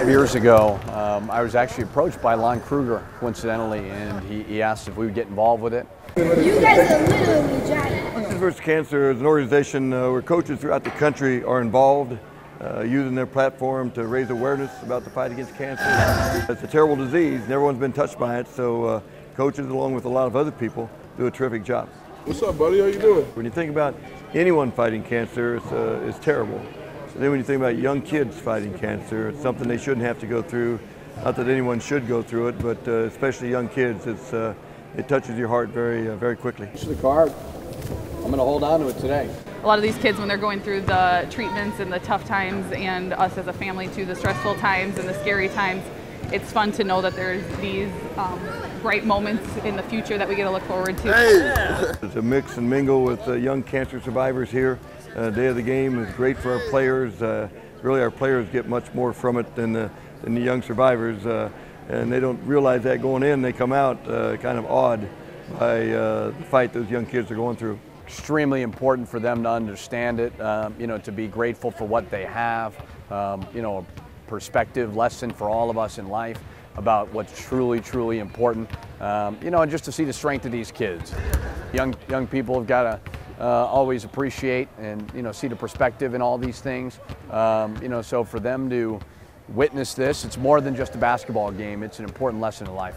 Years ago, I was actually approached by Lon Kruger, coincidentally, and he asked if we would get involved with it. You guys are literally giant. Coaches vs. Cancer is an organization where coaches throughout the country are involved, using their platform to raise awareness about the fight against cancer. It's a terrible disease, and everyone's been touched by it, so coaches, along with a lot of other people, do a terrific job. What's up, buddy? How you doing? When you think about anyone fighting cancer, it's terrible. And then when you think about young kids fighting cancer, it's something they shouldn't have to go through. Not that anyone should go through it, but especially young kids, it touches your heart very quickly. It's the card. I'm going to hold on to it today. A lot of these kids, when they're going through the treatments and the tough times, and us as a family too, the stressful times and the scary times, it's fun to know that there's these bright moments in the future that we get to look forward to. Hey. To mix and mingle with young cancer survivors here. Day of the game is great for our players. Really, our players get much more from it than the young survivors, and they don't realize that going in. They come out kind of awed by the fight those young kids are going through. Extremely important for them to understand it, to be grateful for what they have, a perspective lesson for all of us in life about what's truly important, and just to see the strength of these kids. Young people have got to always appreciate and see the perspective in all these things. So for them to witness this, it's more than just a basketball game. It's an important lesson in life.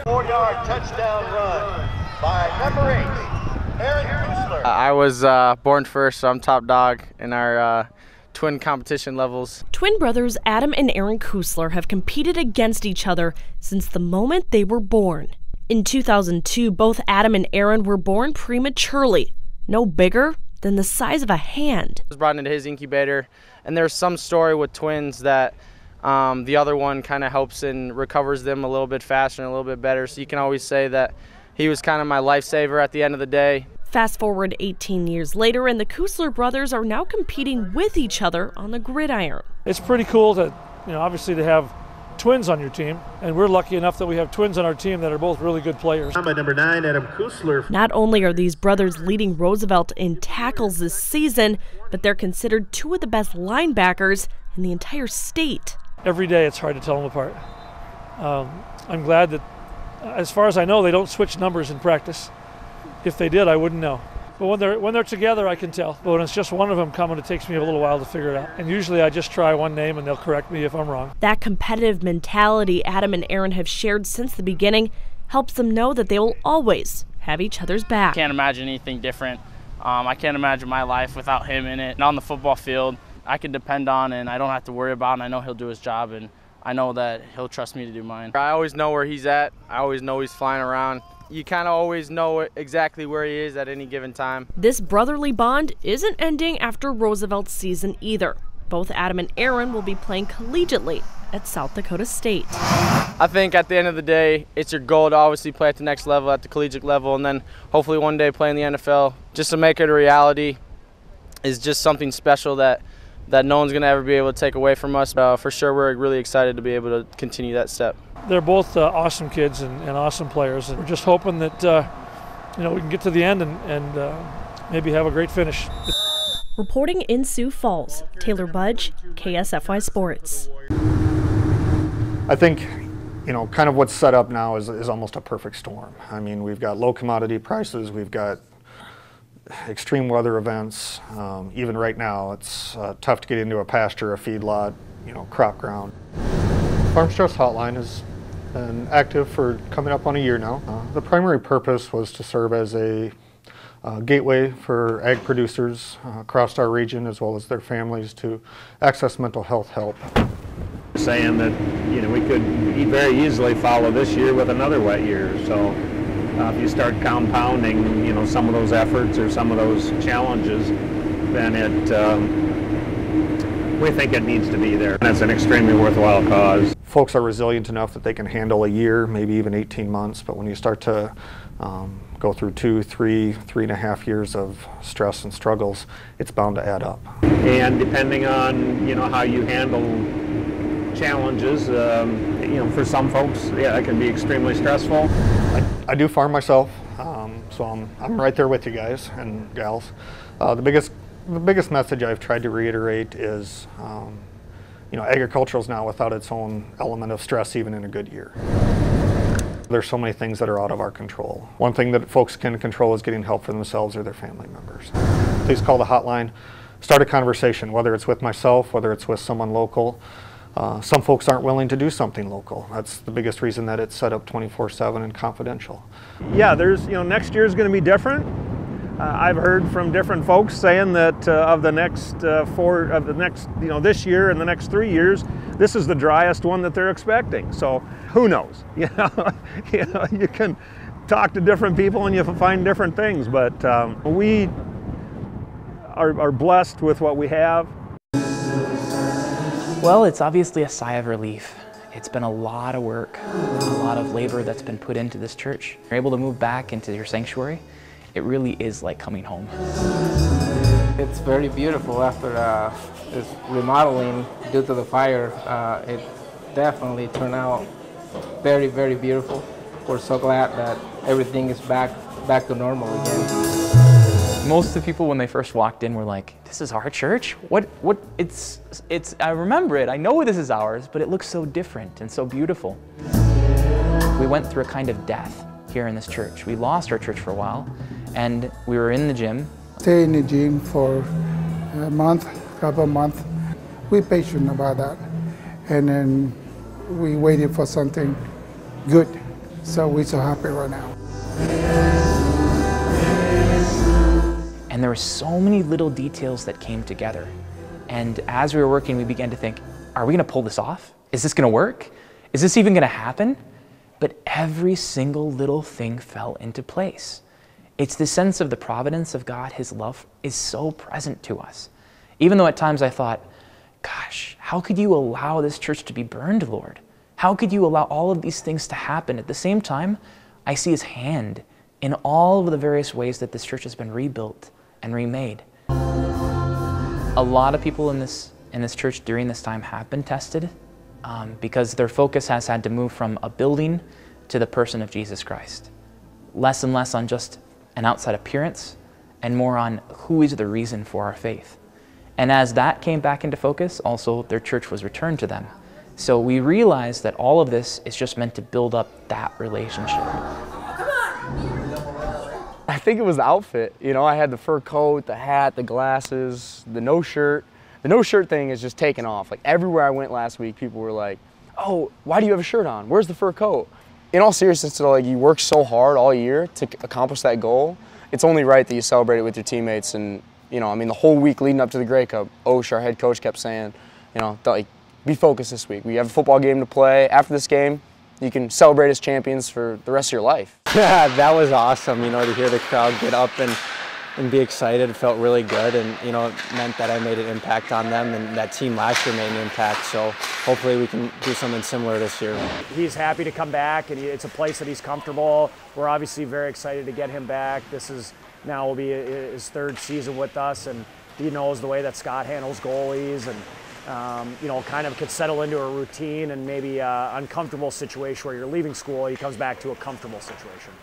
4-yard touchdown run by number 8, Aaron Kusler. I was born first, so I'm top dog in our twin competition levels. Twin brothers Adam and Aaron Kusler have competed against each other since the moment they were born. In 2002, both Adam and Aaron were born prematurely, no bigger than the size of a hand. I was brought into his incubator, and there's some story with twins that the other one kind of helps and recovers them a little bit faster and a little bit better. So you can always say that he was kind of my lifesaver at the end of the day. Fast forward 18 years later, and the Kusler brothers are now competing with each other on the gridiron. It's pretty cool to, obviously to have twins on your team, and we're lucky enough that we have twins on our team that are both really good players. By number 9, Adam Kusler. Not only are these brothers leading Roosevelt in tackles this season, but they're considered two of the best linebackers in the entire state. Every day it's hard to tell them apart. I'm glad that, as far as I know, they don't switch numbers in practice. If they did, I wouldn't know. But when they're together, I can tell. But when it's just one of them coming, it takes me a little while to figure it out. And usually I just try one name and they'll correct me if I'm wrong. That competitive mentality Adam and Aaron have shared since the beginning helps them know that they will always have each other's back. I can't imagine anything different. I can't imagine my life without him in it. And on the football field, I can depend on, and I don't have to worry about, and I know he'll do his job, and I know that he'll trust me to do mine. I always know where he's at. I always know he's flying around. You kind of always know exactly where he is at any given time. This brotherly bond isn't ending after Roosevelt's season either. Both Adam and Aaron will be playing collegiately at South Dakota State. I think at the end of the day, it's your goal to obviously play at the next level, at the collegiate level, and then hopefully one day play in the NFL. Just to make it a reality is just something special that no one's going to ever be able to take away from us. For sure, we're really excited to be able to continue that step. They're both awesome kids and awesome players, and we're just hoping that we can get to the end and maybe have a great finish. Reporting in Sioux Falls, Taylor Budge, KSFY Sports. I think, kind of what's set up now is almost a perfect storm. I mean, we've got low commodity prices, we've got extreme weather events. Even right now, it's tough to get into a pasture, a feedlot, crop ground. Farm Stress Hotline has been active for coming up on a year now. The primary purpose was to serve as a gateway for ag producers across our region, as well as their families, to access mental health help. Saying that we could very easily follow this year with another wet year. So if you start compounding some of those efforts or some of those challenges, then we think it needs to be there. And it's an extremely worthwhile cause. Folks are resilient enough that they can handle a year, maybe even 18 months, but when you start to go through 2, 3, 3.5 years of stress and struggles, it's bound to add up. And depending on how you handle challenges, for some folks, it can be extremely stressful. I do farm myself, so I'm right there with you guys and gals. The biggest message I've tried to reiterate is agriculture is not without its own element of stress even in a good year. There's so many things that are out of our control. One thing that folks can control is getting help for themselves or their family members. Please call the hotline, start a conversation, whether it's with myself, whether it's with someone local. Some folks aren't willing to do something local. That's the biggest reason that it's set up 24/7 and confidential. Yeah, there's, next year is going to be different. I've heard from different folks saying that of the next this year and the next 3 years, this is the driest one that they're expecting. So who knows? You can talk to different people and you find different things, but we are blessed with what we have. Well, it's obviously a sigh of relief. It's been a lot of work, a lot of labor that's been put into this church. You're able to move back into your sanctuary. It really is like coming home. It's very beautiful after this remodeling due to the fire. It definitely turned out very, very beautiful. We're so glad that everything is back to normal again. Most of the people when they first walked in were like, "This is our church? What, I remember it, I know this is ours, but it looks so different and so beautiful." We went through a kind of death here in this church. We lost our church for a while, and we were in the gym. Stay in the gym for a month, couple of months. We're patient about that. And then we waited for something good. So we're so happy right now. And there were so many little details that came together. And as we were working, we began to think, are we gonna pull this off? Is this gonna work? Is this even gonna happen? But every single little thing fell into place. It's the sense of the providence of God, His love is so present to us. Even though at times I thought, gosh, how could you allow this church to be burned, Lord? How could you allow all of these things to happen? At the same time, I see His hand in all of the various ways that this church has been rebuilt and remade. A lot of people in this church during this time have been tested because their focus has had to move from a building to the person of Jesus Christ. Less and less on just an outside appearance and more on who is the reason for our faith. And as that came back into focus, also their church was returned to them. So we realized that all of this is just meant to build up that relationship. I think it was the outfit. I had the fur coat, the hat, the glasses, the no shirt. The no shirt thing is just taken off. Like everywhere I went last week, people were like, "Oh, why do you have a shirt on? Where's the fur coat?" In all seriousness, you work so hard all year to accomplish that goal. It's only right that you celebrate it with your teammates. And the whole week leading up to the Grey Cup, Osh, our head coach, kept saying, be focused this week. We have a football game to play. After this game, you can celebrate as champions for the rest of your life. Yeah, that was awesome, to hear the crowd get up and be excited. It felt really good, and it meant that I made an impact on them, and that team last year made an impact, so hopefully we can do something similar this year. He's happy to come back, and it's a place that he's comfortable. We're obviously very excited to get him back. This is now will be his third season with us, and he knows the way that Scott handles goalies, and kind of could settle into a routine and maybe an uncomfortable situation where you're leaving school, he comes back to a comfortable situation.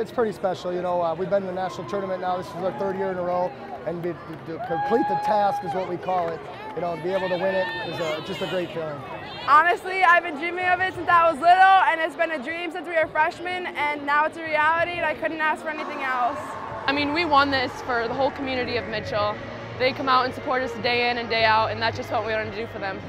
It's pretty special, we've been in the national tournament now. This is our third year in a row, and to complete the task is what we call it. To be able to win it is just a great feeling. Honestly, I've been dreaming of it since I was little, and it's been a dream since we were freshmen, and now it's a reality, and I couldn't ask for anything else. I mean, we won this for the whole community of Mitchell. They come out and support us day in and day out, and that's just what we wanted to do for them.